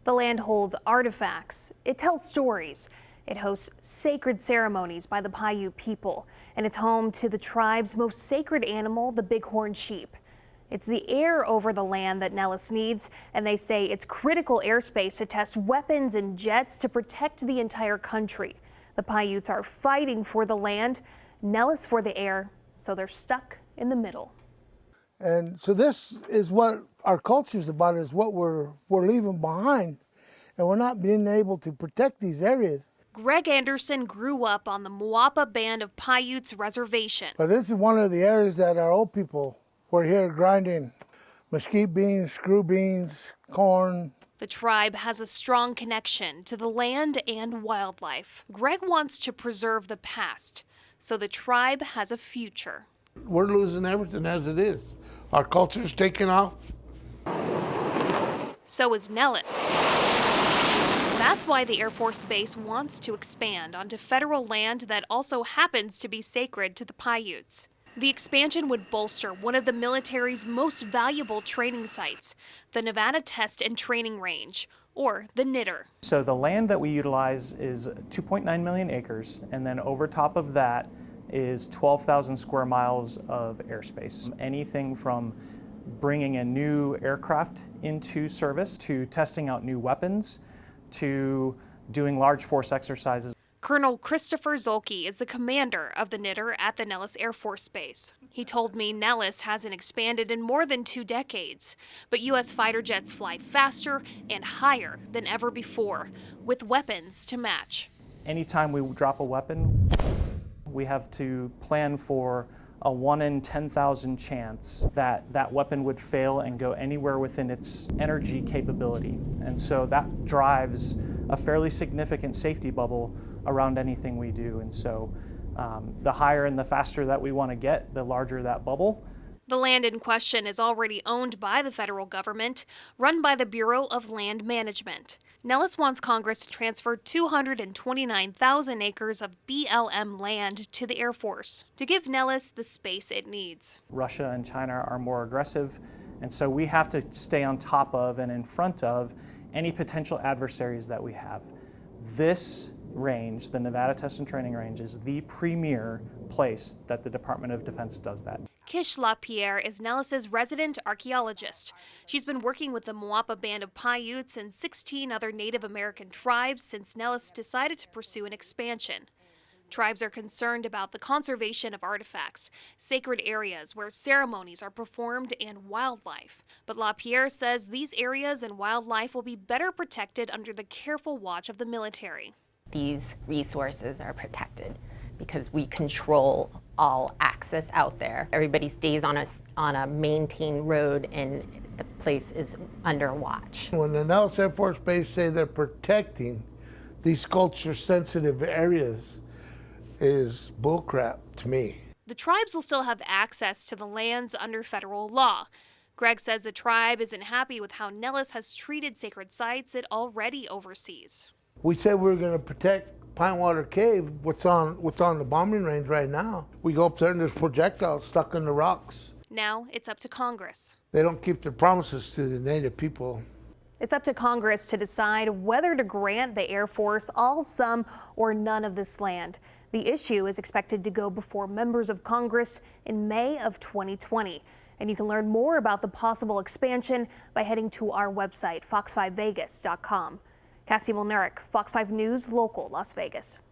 The land holds artifacts. It tells stories. It hosts sacred ceremonies by the Paiute people, and it's home to the tribe's most sacred animal, the bighorn sheep. It's the air over the land that Nellis needs, and they say it's critical airspace to test weapons and jets to protect the entire country. The Paiutes are fighting for the land, Nellis for the air, so they're stuck in the middle. And so this is what our culture is about, is what we're leaving behind, and we're not being able to protect these areas. Greg Anderson grew up on the Moapa Band of Paiutes reservation. But this is one of the areas that our old people were here grinding mesquite beans, screw beans, corn. The tribe has a strong connection to the land and wildlife. Greg wants to preserve the past, so the tribe has a future. We're losing everything as it is. Our culture's taking off. So is Nellis. That's why the Air Force Base wants to expand onto federal land that also happens to be sacred to the Paiutes. The expansion would bolster one of the military's most valuable training sites, the Nevada Test and Training Range, or the NITR. So the land that we utilize is 2.9 million acres, and then over top of that is 12,000 square miles of airspace. Anything from bringing a new aircraft into service, to testing out new weapons, to doing large force exercises. Colonel Christopher Zolke is the commander of the NITR at the Nellis Air Force Base. He told me Nellis hasn't expanded in more than 2 decades, but U.S. fighter jets fly faster and higher than ever before, with weapons to match. Anytime we drop a weapon, we have to plan for a 1 in 10,000 chance that that weapon would fail and go anywhere within its energy capability. And so that drives a fairly significant safety bubble around anything we do. And so the higher and the faster that we want to get, the larger that bubble. The land in question is already owned by the federal government, run by the Bureau of Land Management. Nellis wants Congress to transfer 229,000 acres of BLM land to the Air Force to give Nellis the space it needs. Russia and China are more aggressive, and so we have to stay on top of and in front of any potential adversaries that we have. This range, the Nevada Test and Training Range, is the premier place that the Department of Defense does that. Kish LaPierre is Nellis's resident archaeologist. She's been working with the Moapa Band of Paiutes and 16 other Native American tribes since Nellis decided to pursue an expansion. Tribes are concerned about the conservation of artifacts, sacred areas where ceremonies are performed, and wildlife. But LaPierre says these areas and wildlife will be better protected under the careful watch of the military. These resources are protected because we control all access out there. Everybody stays on a maintained road, and the place is under watch. When the Nellis Air Force Base say they're protecting these culture-sensitive areas is bullcrap to me. The tribes will still have access to the lands under federal law. Greg says the tribe isn't happy with how Nellis has treated sacred sites it already oversees. We said we were going to protect Pine Water Cave, what's on the bombing range right now. We go up there and there's projectiles stuck in the rocks. Now it's up to Congress. They don't keep their promises to the Native people. It's up to Congress to decide whether to grant the Air Force all, some, or none of this land. The issue is expected to go before members of Congress in May of 2020. And you can learn more about the possible expansion by heading to our website, fox5vegas.com. Cassie Mulnerick, Fox 5 News, Local, Las Vegas.